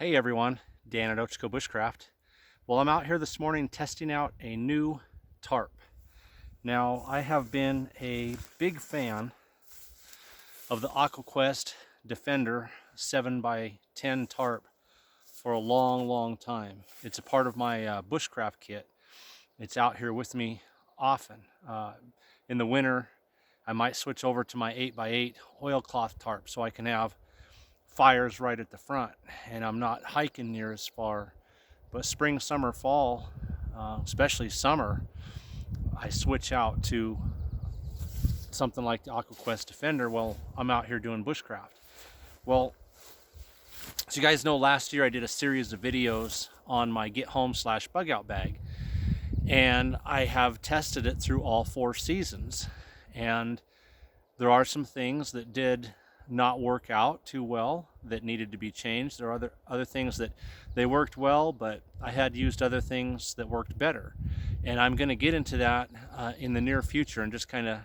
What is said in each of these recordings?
Hey everyone, Dan at Bushcraft. Well, I'm out here this morning testing out a new tarp. Now, I have been a big fan of the Aquaquest Defender 7x10 tarp for a long time. It's a part of my bushcraft kit. It's out here with me often. In the winter, I might switch over to my 8x8 oilcloth tarp so I can have fires right at the front and I'm not hiking near as far. But spring, summer, fall, especially summer, I switch out to something like the Aquaquest Defender while I'm out here doing bushcraft. Well, as you guys know, last year I did a series of videos on my get home / bug out bag, and I have tested it through all 4 seasons, and there are some things that did not work out too well that needed to be changed. There are other things that they worked well, but I had used other things that worked better. And I'm going to get into that in the near future and just kind of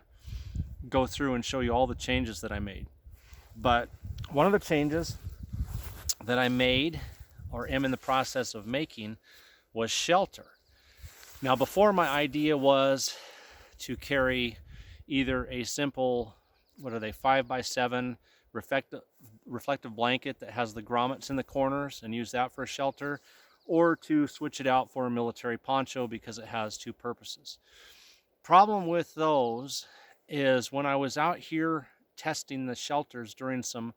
go through and show you all the changes that I made. But one of the changes that I made or am in the process of making was shelter. Now, before, my idea was to carry either a simple, 5x7 reflective blanket that has the grommets in the corners and use that for a shelter, or to switch it out for a military poncho because it has 2 purposes. Problem with those is when I was out here testing the shelters during some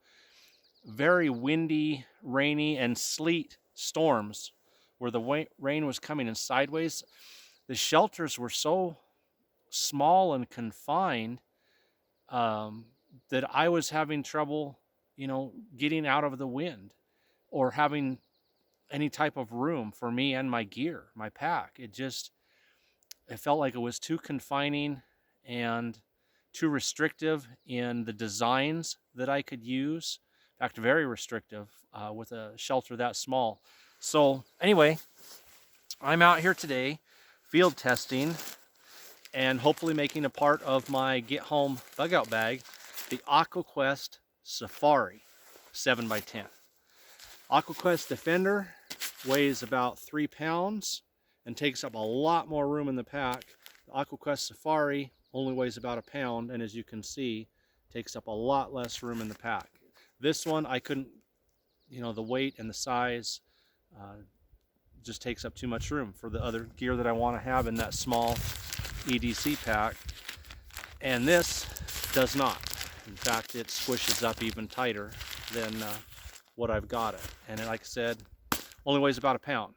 very windy, rainy, and sleet storms where the rain was coming in sideways, the shelters were so small and confined that I was having trouble, getting out of the wind or having any type of room for me and my gear, my pack. It felt like it was too confining and too restrictive in the designs that I could use. In fact, very restrictive with a shelter that small. So anyway, I'm out here today field testing and hopefully making a part of my get home bug out bag the Aquaquest Safari 7x10. Aquaquest Defender weighs about 3 pounds and takes up a lot more room in the pack. The Aquaquest Safari only weighs about 1 pound, and as you can see, takes up a lot less room in the pack. This one, I couldn't, the weight and the size just takes up too much room for the other gear that I want to have in that small EDC pack, and this does not. In fact, it squishes up even tighter than what I've got it. And like I said, only weighs about 1 pound.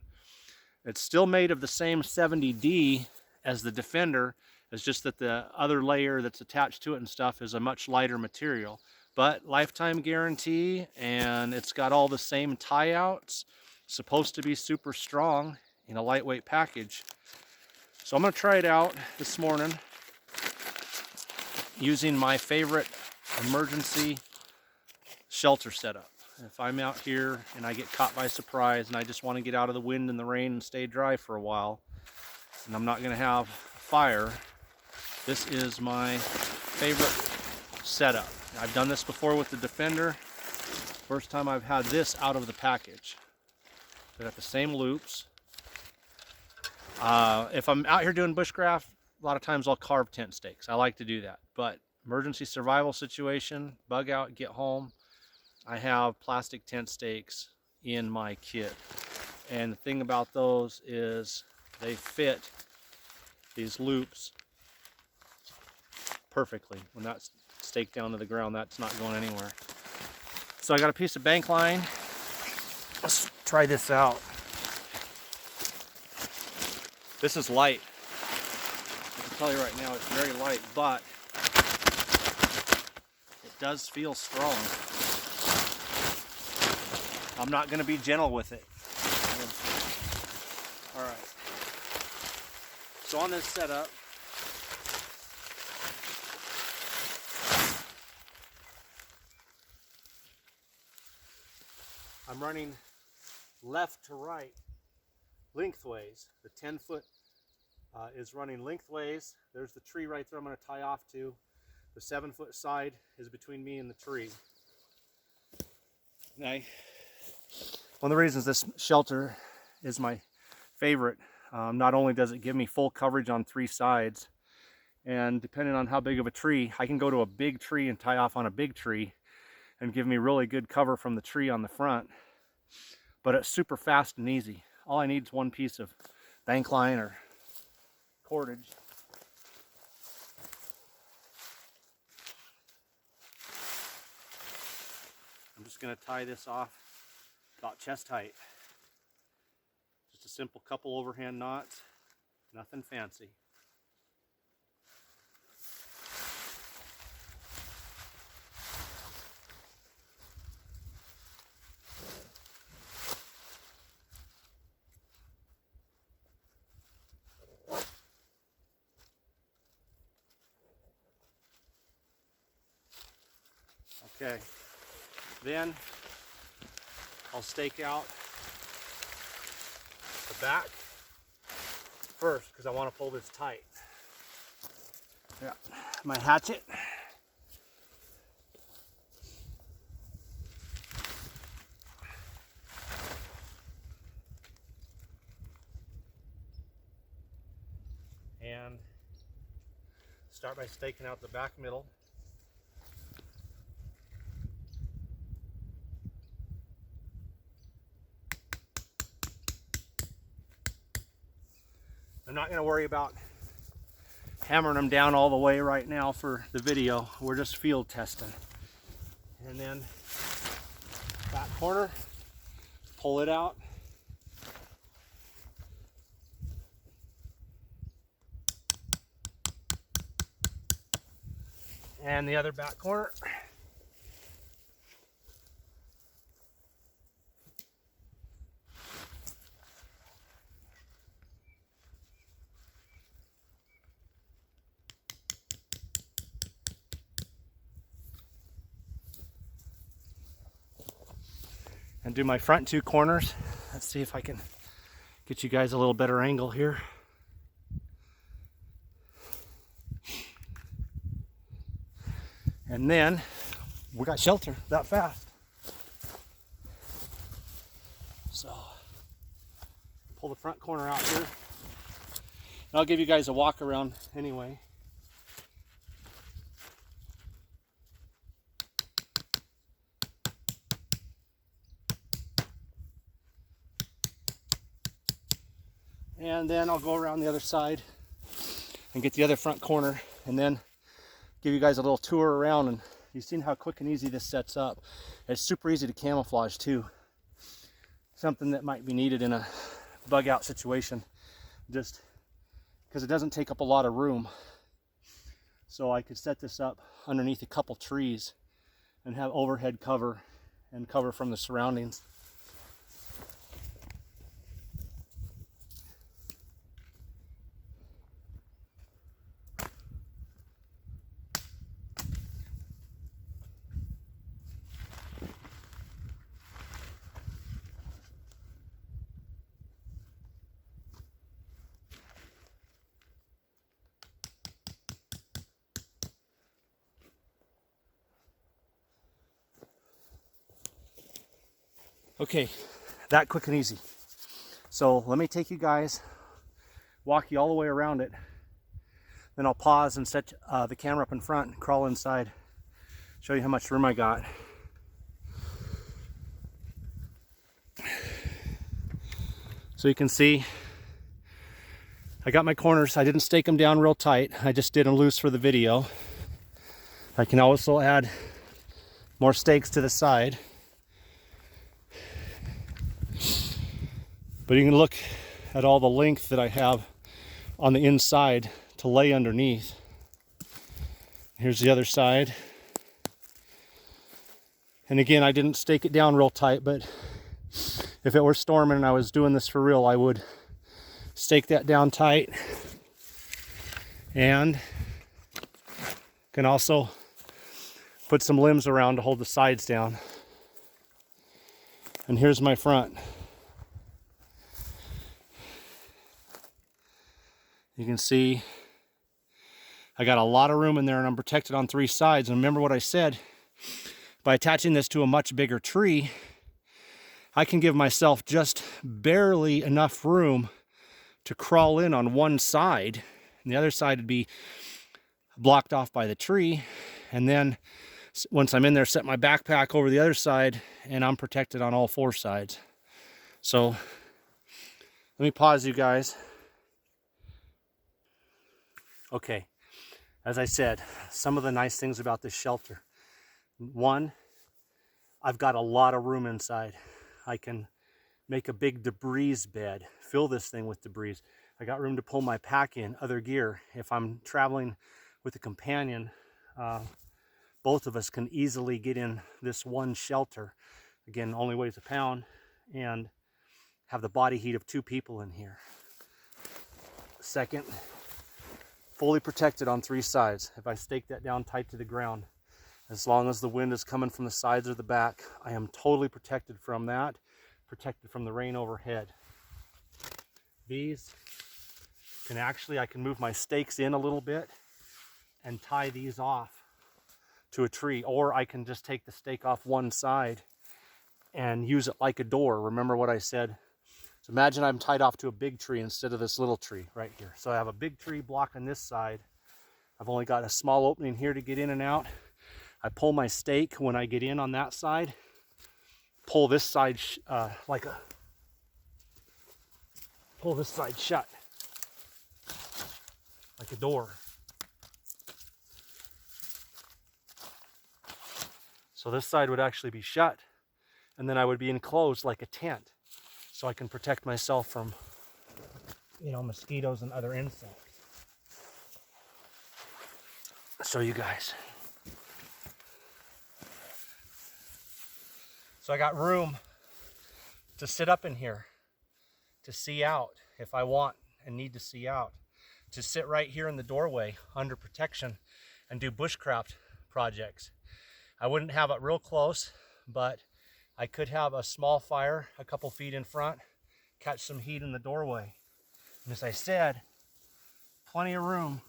It's still made of the same 70D as the Defender. It's just that the other layer that's attached to it and stuff is a much lighter material. But lifetime guarantee, and it's got all the same tie outs. Supposed to be super strong in a lightweight package. So I'm going to try it out this morning using my favorite emergency shelter setup. If I'm out here and I get caught by surprise and I just want to get out of the wind and the rain and stay dry for a while, and I'm not going to have fire, this is my favorite setup. I've done this before with the Defender. First time I've had this out of the package. They got the same loops. If I'm out here doing bushcraft, a lot of times I'll carve tent stakes. I like to do that. But emergency survival situation, bug out, get home, I have plastic tent stakes in my kit. And the thing about those is they fit these loops perfectly. When that's staked down to the ground, that's not going anywhere. So I got a piece of bank line. Let's try this out. This is light. I can tell you right now it's very light, but it does feel strong. I'm not going to be gentle with it. All right. So on this setup, I'm running left to right lengthways. The 10-foot is running lengthways. There's the tree right there I'm going to tie off to. The 7-foot side is between me and the tree. Now, One of the reasons this shelter is my favorite, not only does it give me full coverage on 3 sides, and depending on how big of a tree, I can go to a big tree and tie off on a big tree and give me really good cover from the tree on the front. But it's super fast and easy. All I need is one piece of bank line or cordage. I'm just going to tie this off about chest height. Just a simple couple overhand knots, nothing fancy. Okay, then I'll stake out the back first because I want to pull this tight. Yeah, my hatchet. And start by staking out the back middle. I'm not going to worry about hammering them down all the way right now for the video. We're just field testing. And then back corner, pull it out. And the other back corner. And do my front 2 corners. Let's see if I can get you guys a little better angle here. And then we got shelter that fast. So pull the front corner out here. And I'll give you guys a walk around anyway. And then I'll go around the other side and get the other front corner and then give you guys a little tour around. And you've seen how quick and easy this sets up. It's super easy to camouflage too. Something that might be needed in a bug out situation, just because it doesn't take up a lot of room. So I could set this up underneath a couple trees and have overhead cover and cover from the surroundings. Okay, that quick and easy. So let me take you guys, walk you all the way around it. Then I'll pause and set the camera up in front and crawl inside, show you how much room I got. So you can see, I got my corners. I didn't stake them down real tight. I just did them loose for the video. I can also add more stakes to the side. But you can look at all the length that I have on the inside to lay underneath. Here's the other side. And again, I didn't stake it down real tight, but if it were storming and I was doing this for real, I would stake that down tight. And can also put some limbs around to hold the sides down. And here's my front. You can see I got a lot of room in there and I'm protected on 3 sides. And remember what I said, by attaching this to a much bigger tree I can give myself just barely enough room to crawl in on one side, and the other side would be blocked off by the tree. And then once I'm in there, set my backpack over the other side, and I'm protected on all four sides. So let me pause you guys. Okay, as I said, some of the nice things about this shelter. One, I've got a lot of room inside. I can make a big debris bed, fill this thing with debris. I got room to pull my pack in, other gear. If I'm traveling with a companion, both of us can easily get in this one shelter. Again, only weighs a pound, and have the body heat of 2 people in here. Second, fully protected on 3 sides. If I stake that down tight to the ground, as long as the wind is coming from the sides or the back, I am totally protected from that, protected from the rain overhead. These can I can move my stakes in a little bit and tie these off to a tree, or I can just take the stake off one side and use it like a door. Remember what I said? So imagine I'm tied off to a big tree instead of this little tree right here. So I have a big tree blocking this side. I've only got a small opening here to get in and out. I pull my stake when I get in on that side, pull this side pull this side shut like a door. So this side would actually be shut, and then I would be enclosed like a tent, so I can protect myself from, mosquitoes and other insects. I'll show you guys. So I got room to sit up in here, to see out if I want and need to see out, to sit right here in the doorway under protection and do bushcraft projects. I wouldn't have it real close, but I could have a small fire a couple feet in front, catch some heat in the doorway. And as I said, plenty of room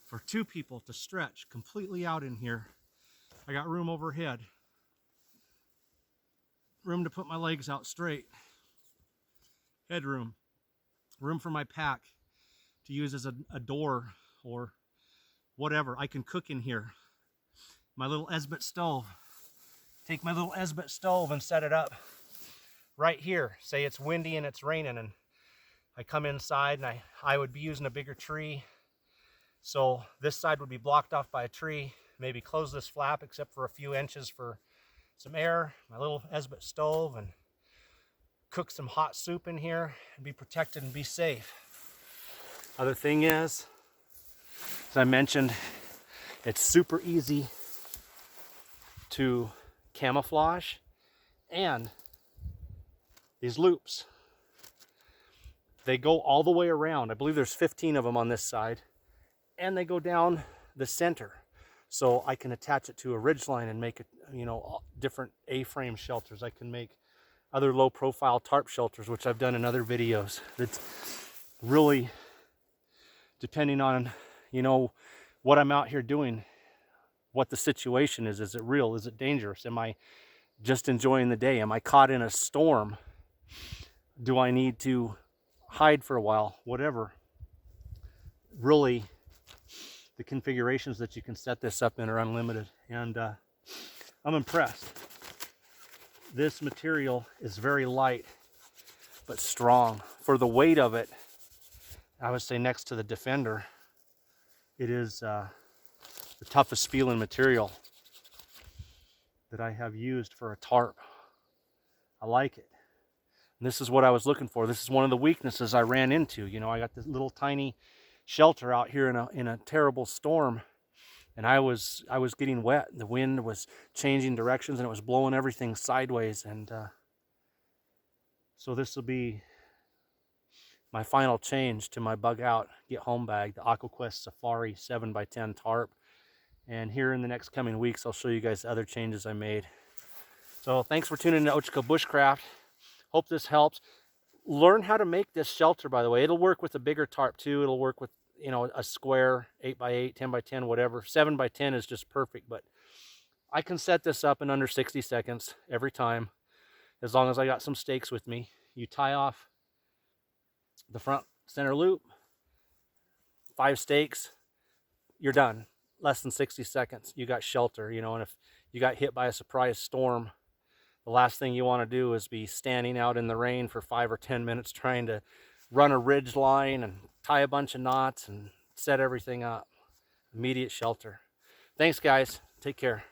for 2 people to stretch completely out in here. I got room overhead, room to put my legs out straight, headroom, room for my pack to use as a door or whatever. I can cook in here. My little Esbit stove. Take my little Esbit stove and set it up right here. Say it's windy and it's raining, and I come inside, and I would be using a bigger tree. So this side would be blocked off by a tree. Maybe close this flap except for a few inches for some air. My little Esbit stove, and cook some hot soup in here and be protected and be safe. Other thing is, as I mentioned, it's super easy to camouflage, and these loops, they go all the way around. I believe there's 15 of them on this side, and they go down the center, so I can attach it to a ridgeline and make it, different A-frame shelters. I can make other low profile tarp shelters, which I've done in other videos. That's really depending on what I'm out here doing, what the situation is. Is it real? Is it dangerous? Am I just enjoying the day? Am I caught in a storm? Do I need to hide for a while? Whatever. Really, the configurations that you can set this up in are unlimited, and I'm impressed. This material is very light but strong. For the weight of it, I would say next to the Defender, it is the toughest feeling material that I have used for a tarp. I like it. And this is what I was looking for. This is one of the weaknesses I ran into. I got this little tiny shelter out here in a terrible storm, and I was getting wet. The wind was changing directions, and it was blowing everything sideways. And so this will be my final change to my bug out, get home bag, the Aquaquest Safari 7x10 tarp. And here in the next coming weeks, I'll show you guys the other changes I made. So thanks for tuning in to Ochiko Bushcraft. Hope this helps. Learn how to make this shelter, by the way. It'll work with a bigger tarp too. It'll work with, a square 8x8, 10x10, whatever. 7x10 is just perfect, but I can set this up in under 60 seconds every time. as long as I got some stakes with me. You tie off the front center loop, 5 stakes, you're done. Less than 60 seconds, you got shelter, you know. And if you got hit by a surprise storm, the last thing you want to do is be standing out in the rain for 5 or 10 minutes trying to run a ridge line and tie a bunch of knots and set everything up. Immediate shelter. Thanks, guys. Take care.